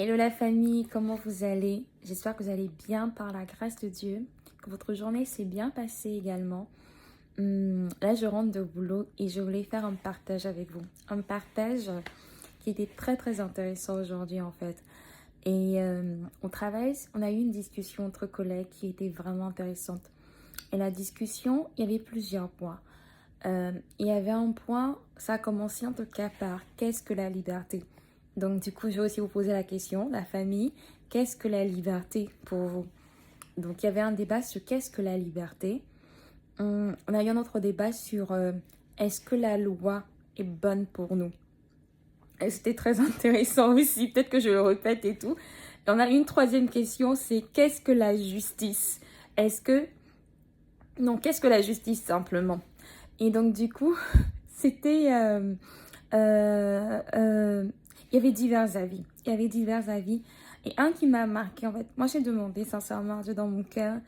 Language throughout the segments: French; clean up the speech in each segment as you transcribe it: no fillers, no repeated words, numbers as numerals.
Hello la famille, comment vous allez? J'espère que vous allez bien par la grâce de Dieu, que votre journée s'est bien passée également. Là, je rentre de boulot et je voulais faire un partage avec vous. Un partage qui était très très intéressant aujourd'hui en fait. Et au travail, on a eu une discussion entre collègues qui était vraiment intéressante. Et la discussion, il y avait plusieurs points. Il y avait un point, ça a commencé en tout cas par qu'est-ce que la liberté? Donc du coup, je vais aussi vous poser la question, la famille, qu'est-ce que la liberté pour vous? Donc il y avait un débat sur qu'est-ce que la liberté. On a eu un autre débat sur est-ce que la loi est bonne pour nous? Et c'était très intéressant aussi, peut-être que je le répète et tout. Et on a une troisième question, c'est qu'est-ce que la justice? Est-ce que... Non, qu'est-ce que la justice simplement? Et donc du coup, c'était... il y avait divers avis. Il y avait divers avis. Et un qui m'a marqué, en fait, moi j'ai demandé sincèrement Dieu dans mon cœur,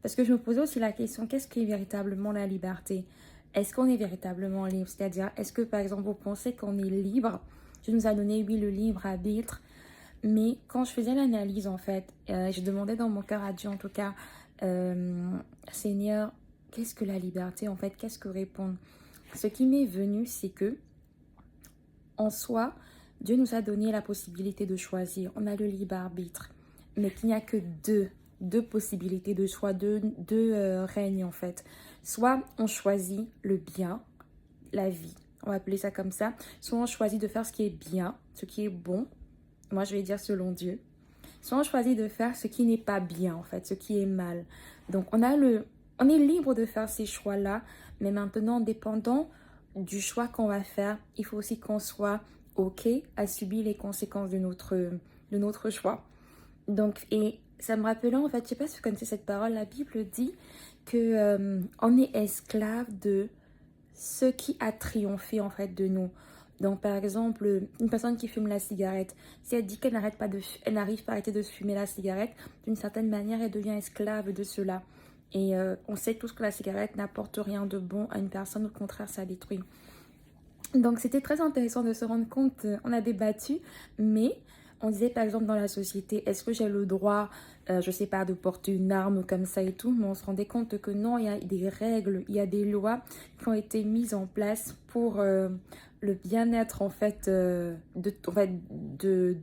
parce que je me posais aussi la question, qu'est-ce qu'est véritablement la liberté? Est-ce qu'on est véritablement libre? C'est-à-dire, est-ce que par exemple vous pensez qu'on est libre? Dieu nous a donné, oui, le libre arbitre. Mais quand je faisais l'analyse, en fait, je demandais dans mon cœur à Dieu, en tout cas, Seigneur, qu'est-ce que la liberté? En fait, qu'est-ce que répondre? Ce qui m'est venu, c'est que en soi, Dieu nous a donné la possibilité de choisir. On a le libre arbitre, mais qu'il n'y a que deux possibilités de choix, deux règnes en fait. Soit on choisit le bien, la vie, on va appeler ça comme ça. Soit on choisit de faire ce qui est bien, ce qui est bon. Moi, je vais dire selon Dieu. Soit on choisit de faire ce qui n'est pas bien en fait, ce qui est mal. Donc on est libre de faire ces choix-là, mais maintenant, dépendant du choix qu'on va faire, il faut aussi qu'on soit OK à subir les conséquences de notre choix. Donc, et ça me rappelait en fait, je sais pas si vous connaissez cette parole, la Bible dit que on est esclave de ce qui a triomphé en fait de nous. Donc par exemple, une personne qui fume la cigarette, si elle dit qu'elle n'arrête pas elle n'arrive pas à arrêter de fumer la cigarette, d'une certaine manière, elle devient esclave de cela. Et on sait tous que la cigarette n'apporte rien de bon à une personne, au contraire, ça détruit. Donc c'était très intéressant de se rendre compte, on a débattu, mais on disait par exemple dans la société, est-ce que j'ai le droit, je sais pas, de porter une arme comme ça et tout, mais on se rendait compte que non, il y a des règles, il y a des lois qui ont été mises en place pour le bien-être en fait, de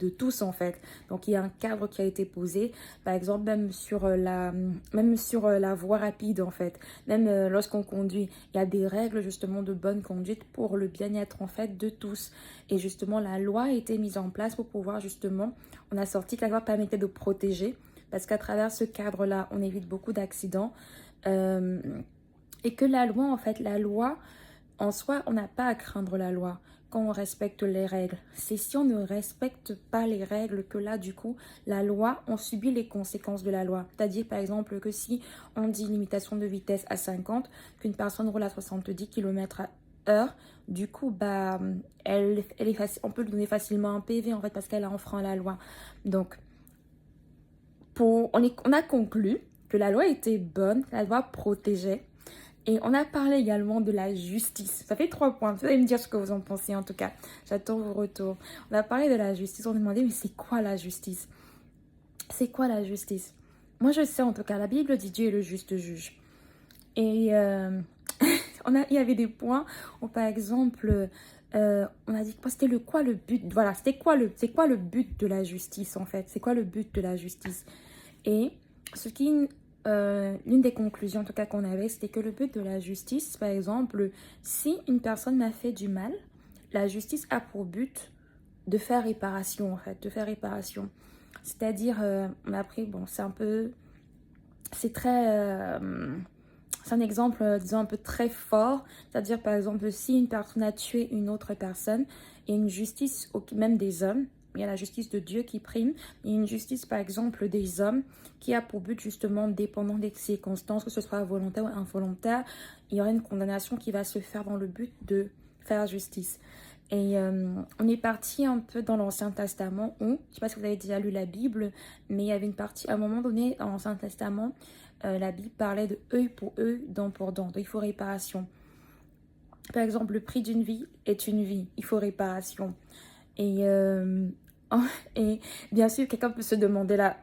tous en fait. Donc il y a un cadre qui a été posé, par exemple même sur la voie rapide en fait, même lorsqu'on conduit, il y a des règles justement de bonne conduite pour le bien-être en fait de tous. Et justement la loi a été mise en place pour pouvoir justement, on a sorti que la loi permettait de protéger, parce qu'à travers ce cadre-là, on évite beaucoup d'accidents. Euh, et que la loi, en fait, la loi, en soi, on n'a pas à craindre la loi quand on respecte les règles. C'est si on ne respecte pas les règles que là, du coup, la loi, on subit les conséquences de la loi. C'est-à-dire, par exemple, que si on dit limitation de vitesse à 50, qu'une personne roule à 70 km/h, du coup, bah, on peut lui donner facilement un PV, en fait, parce qu'elle a enfreint la loi. Donc, on a conclu que la loi était bonne, que la loi protégeait. Et on a parlé également de la justice. Ça fait 3 points. Vous allez me dire ce que vous en pensez en tout cas. J'attends vos retours. On a parlé de la justice. On a demandé, mais c'est quoi la justice? C'est quoi la justice? Moi, je sais en tout cas, la Bible dit Dieu est le juste juge. Et il y avait des points où, par exemple, on a dit quoi c'était quoi le but? Voilà, c'est quoi le but de la justice en fait? C'est quoi le but de la justice? Et l'une des conclusions en tout cas qu'on avait, c'était que le but de la justice, par exemple, si une personne m'a fait du mal, la justice a pour but de faire réparation en fait, de faire réparation. C'est-à-dire, on a pris, bon, c'est très, c'est un exemple, disons, un peu très fort. C'est-à-dire, par exemple, si une personne a tué une autre personne, et une justice, même des hommes, il y a la justice de Dieu qui prime, et une justice, par exemple, des hommes, qui a pour but, justement, dépendant des circonstances, que ce soit volontaire ou involontaire, il y aura une condamnation qui va se faire dans le but de faire justice. Et on est parti un peu dans l'Ancien Testament où, je ne sais pas si vous avez déjà lu la Bible, mais il y avait une partie, à un moment donné, dans l'Ancien Testament, la Bible parlait de œil pour œil, dent pour dent. Donc il faut réparation. Par exemple, le prix d'une vie est une vie. Il faut réparation. Et Et bien sûr, quelqu'un peut se demander là,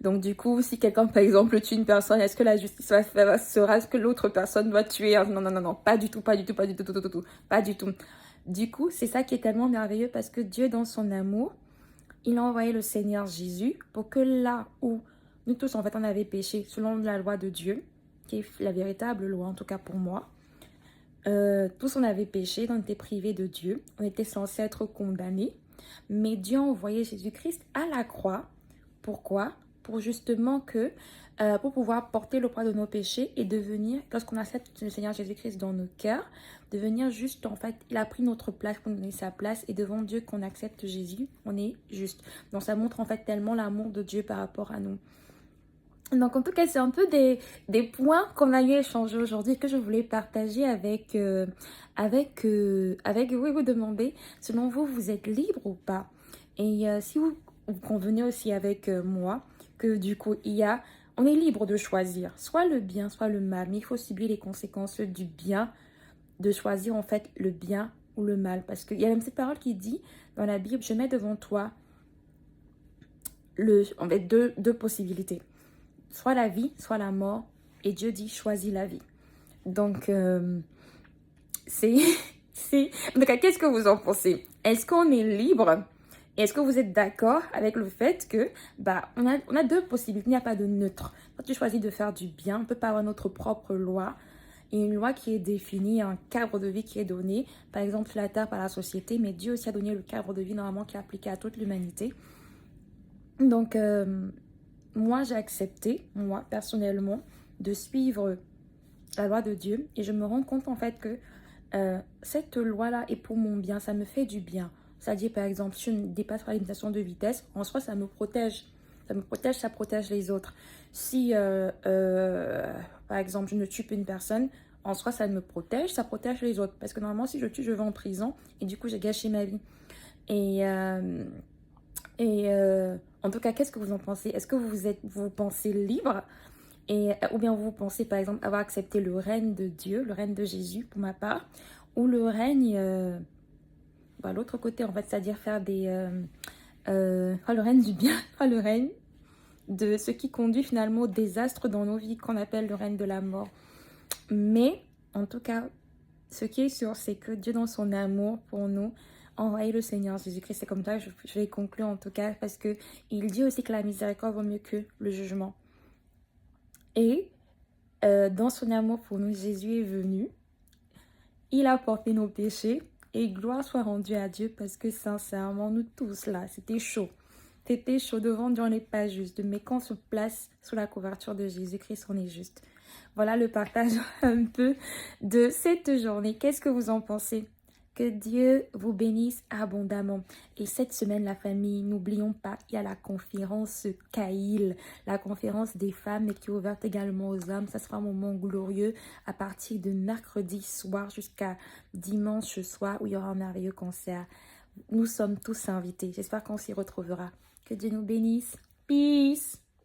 donc du coup, si quelqu'un, par exemple, tue une personne, est-ce que la justice sera ce que l'autre personne doit tuer? Non, non, non, non, pas du tout, pas du tout, pas du tout, tout, tout, tout, pas du tout. Du coup, c'est ça qui est tellement merveilleux parce que Dieu, dans son amour, il a envoyé le Seigneur Jésus pour que là où nous tous, en fait, on avait péché selon la loi de Dieu, qui est la véritable loi, en tout cas pour moi, tous on avait péché, on était privés de Dieu, on était censés être condamnés, mais Dieu a envoyé Jésus-Christ à la croix. Pourquoi? Pour justement que, pour pouvoir porter le poids de nos péchés et devenir, lorsqu'on accepte le Seigneur Jésus-Christ dans nos cœurs, devenir juste, en fait, il a pris notre place pour nous donner sa place et devant Dieu qu'on accepte Jésus, on est juste. Donc ça montre en fait tellement l'amour de Dieu par rapport à nous. Donc en tout cas, c'est un peu des points qu'on a eu échangés aujourd'hui que je voulais partager avec vous et vous demander, selon vous, vous êtes libre ou pas? Et si vous convenez aussi avec moi, que du coup, on est libre de choisir, soit le bien, soit le mal, mais il faut subir les conséquences du bien, de choisir en fait le bien ou le mal. Parce qu'il y a même cette parole qui dit dans la Bible, je mets devant toi en fait, deux possibilités. Soit la vie, soit la mort. Et Dieu dit, choisis la vie. Donc, c'est... Donc, qu'est-ce que vous en pensez? Est-ce qu'on est libre? Est-ce que vous êtes d'accord avec le fait que, on a deux possibilités, il n'y a pas de neutre. Quand tu choisis de faire du bien, on ne peut pas avoir notre propre loi. Et une loi qui est définie, un cadre de vie qui est donné, par exemple sur la terre par la société, mais Dieu aussi a donné le cadre de vie normalement qui est appliqué à toute l'humanité. Donc, moi, j'ai accepté, moi, personnellement, de suivre la loi de Dieu. Et je me rends compte, en fait, que cette loi-là est pour mon bien. Ça me fait du bien. C'est-à-dire, par exemple, si je ne dépasse pas la limitation de vitesse, en soi, ça me protège. Ça me protège, ça protège les autres. Si, par exemple, je ne tue pas une personne, en soi, ça me protège, ça protège les autres. Parce que normalement, si je tue, je vais en prison. Et du coup, j'ai gâché ma vie. Et... en tout cas, qu'est-ce que vous en pensez? Est-ce que vous pensez libre? Ou bien vous pensez, par exemple, avoir accepté le règne de Dieu, le règne de Jésus, pour ma part, ou le règne, l'autre côté, en fait, c'est-à-dire faire le règne du bien, le règne de ce qui conduit finalement au désastre dans nos vies, qu'on appelle le règne de la mort. Mais, en tout cas, ce qui est sûr, c'est que Dieu, dans son amour pour nous, envoyer le Seigneur Jésus-Christ. C'est comme ça que je vais conclure en tout cas, parce que il dit aussi que la miséricorde vaut mieux que le jugement. Et dans son amour pour nous, Jésus est venu. Il a porté nos péchés et gloire soit rendue à Dieu parce que sincèrement, nous tous là, c'était chaud. C'était chaud devant Dieu, on n'est pas juste. Mais quand on se place sous la couverture de Jésus-Christ, on est juste. Voilà le partage un peu de cette journée. Qu'est-ce que vous en pensez? Que Dieu vous bénisse abondamment. Et cette semaine, la famille, n'oublions pas, il y a la conférence Kaïl, la conférence des femmes qui est ouverte également aux hommes. Ça sera un moment glorieux à partir de mercredi soir jusqu'à dimanche soir où il y aura un merveilleux concert. Nous sommes tous invités. J'espère qu'on s'y retrouvera. Que Dieu nous bénisse. Peace!